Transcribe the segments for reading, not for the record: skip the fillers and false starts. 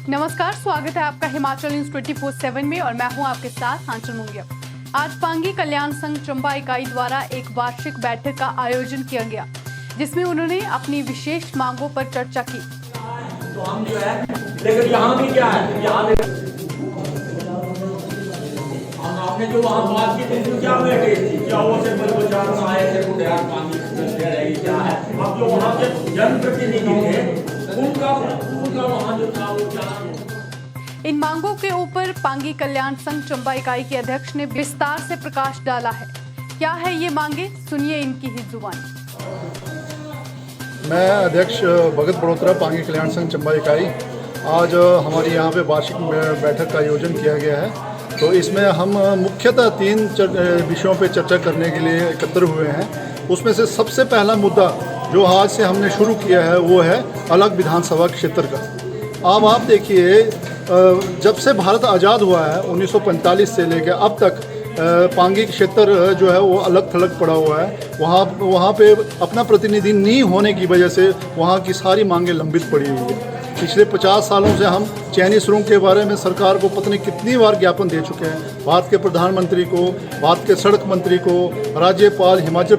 नमस्कार, स्वागत है आपका हिमाचल न्यूज 24/7 में और मैं हूं आपके साथ आंचल मुंगिया। आज पांगी कल्याण संघ चंबा इकाई द्वारा एक वार्षिक बैठक का आयोजन किया गया, जिसमें उन्होंने अपनी विशेष मांगों पर चर्चा की। तो हम जो है, लेकिन यहाँ भी क्या है, यहाँ पे आपने जो वहाँ बात की थी, क्या बैठे थी, क्या वो से बलबचार आए थे, बुढ़िया पानी रही क्या है। अब जो वहाँ के जनप्रतिनिधि थे, उनका वहाँ जो था वो क्या। इन मांगों के ऊपर पांगी कल्याण संघ चंबा इकाई के अध्यक्ष ने विस्तार से प्रकाश डाला है। क्या है ये मांगे, सुनिए इनकी ही जुबानी। मैं अध्यक्ष भगत बड़ोत्रा, पांगी कल्याण संघ चंबा इकाई। आज हमारी यहाँ पे वार्षिक बैठक का आयोजन किया गया है। तो इसमें हम मुख्यतः 3 विषयों पे चर्चा करने के लिए एकत्र हुए हैं। उसमें से सबसे पहला मुद्दा जो आज से हमने शुरू किया है वो है अलग विधानसभा क्षेत्र का। अब आप देखिए, जब से भारत आज़ाद हुआ है 1945 से लेकर अब तक पांगी क्षेत्र जो है वो अलग थलग पड़ा हुआ है। वहाँ पे अपना प्रतिनिधि नहीं होने की वजह से वहाँ की सारी मांगें लंबित पड़ी हुई है। पिछले 50 सालों से हम चैनी सुरंग के बारे में सरकार को पता नहीं कितनी बार ज्ञापन दे चुके हैं। भारत के प्रधानमंत्री को, भारत के सड़क मंत्री को, राज्यपाल हिमाचल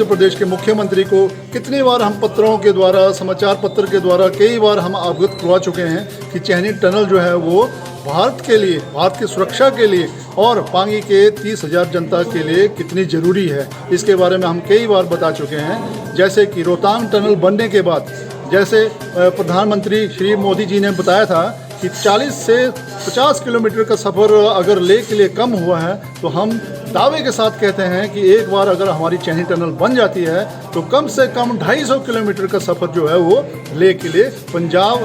प्रदेश के मुख्यमंत्री को कितनी बार हम पत्रों के द्वारा, समाचार पत्र के द्वारा कई बार हम अवगत करवा चुके हैं कि चैनी टनल जो है वो भारत के लिए, भारत की सुरक्षा के लिए और पांगी के 30,000 जनता के लिए कितनी ज़रूरी है। इसके बारे में हम कई बार बता चुके हैं। जैसे कि रोहतांग टनल बनने के बाद, जैसे प्रधानमंत्री श्री मोदी जी ने बताया था कि 40 से 50 किलोमीटर का सफ़र अगर ले के लिए कम हुआ है, तो हम दावे के साथ कहते हैं कि एक बार अगर हमारी चैनी टनल बन जाती है तो कम से कम 250 किलोमीटर का सफ़र जो है वो ले के लिए पंजाब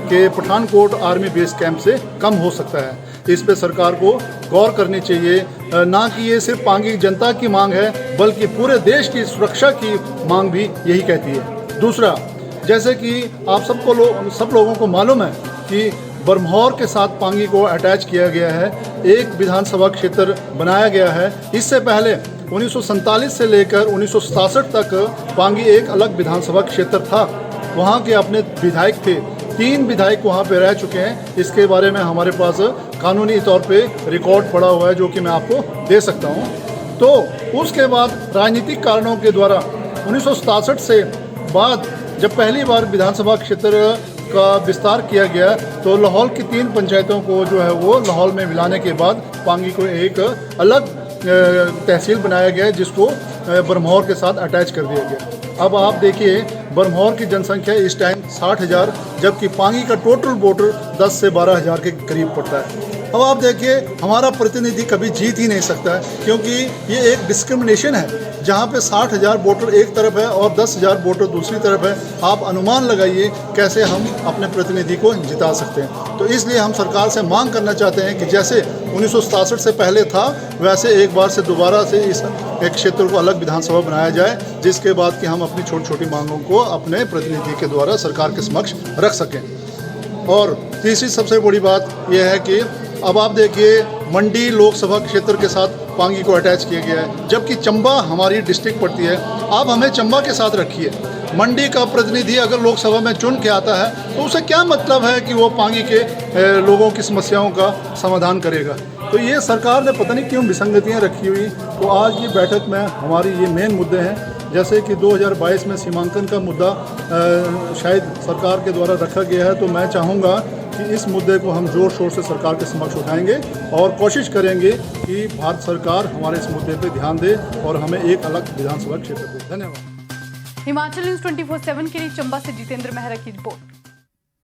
के पठानकोट आर्मी बेस कैंप से कम हो सकता है। इस पे सरकार को गौर करनी चाहिए, ना कि ये सिर्फ पांगी जनता की मांग है बल्कि पूरे देश की सुरक्षा की मांग भी यही कहती है। दूसरा, जैसे कि आप सब लोगों को मालूम है कि बरमौर के साथ पांगी को अटैच किया गया है, एक विधानसभा क्षेत्र बनाया गया है। इससे पहले 1947 से लेकर 1967 तक पांगी एक अलग विधानसभा क्षेत्र था। वहाँ के अपने विधायक थे, 3 विधायक वहाँ पे रह चुके हैं। इसके बारे में हमारे पास कानूनी तौर पे रिकॉर्ड पड़ा हुआ है जो कि मैं आपको दे सकता हूँ। तो उसके बाद राजनीतिक कारणों के द्वारा 1967 से बाद जब पहली बार विधानसभा क्षेत्र का विस्तार किया गया तो लाहौल की 3 पंचायतों को जो है वो लाहौल में मिलाने के बाद पांगी को एक अलग तहसील बनाया गया जिसको बरमौर के साथ अटैच कर दिया गया। अब आप देखिए, बरमौर की जनसंख्या इस टाइम 60,000, जबकि पांगी का टोटल वोटर 10 से 12,000 के करीब पड़ता है। अब आप देखिए, हमारा प्रतिनिधि कभी जीत ही नहीं सकता है क्योंकि ये एक डिस्क्रिमिनेशन है जहाँ पे 60,000 वोटर एक तरफ है और 10,000 वोटर दूसरी तरफ है। आप अनुमान लगाइए कैसे हम अपने प्रतिनिधि को जिता सकते हैं। तो इसलिए हम सरकार से मांग करना चाहते हैं कि जैसे 1967 से पहले था वैसे एक बार से दोबारा से इस एक क्षेत्र को अलग विधानसभा बनाया जाए, जिसके बाद कि हम अपनी छोटी छोटी मांगों को अपने प्रतिनिधि के द्वारा सरकार के समक्ष रख सकें। और तीसरी सबसे बड़ी बात यह है कि अब आप देखिए, मंडी लोकसभा क्षेत्र के साथ पांगी को अटैच किया गया है, जबकि चंबा हमारी डिस्ट्रिक्ट पड़ती है। आप हमें चंबा के साथ रखिए। मंडी का प्रतिनिधि अगर लोकसभा में चुन के आता है तो उसे क्या मतलब है कि वो पांगी के लोगों की समस्याओं का समाधान करेगा। तो ये सरकार ने पता नहीं क्यों विसंगतियाँ रखी हुई। तो आज की बैठक में हमारी ये मेन मुद्दे हैं, जैसे कि 2022 में सीमांकन का मुद्दा शायद सरकार के द्वारा रखा गया है। तो मैं चाहूँगा कि इस मुद्दे को हम ज़ोर शोर से सरकार के समक्ष उठाएंगे और कोशिश करेंगे कि भारत सरकार हमारे इस मुद्दे पे ध्यान दे और हमें एक अलग विधानसभा क्षेत्र दे। धन्यवाद। हिमाचल न्यूज 24/7 के लिए चंबा से जितेंद्र मेहरा की रिपोर्ट।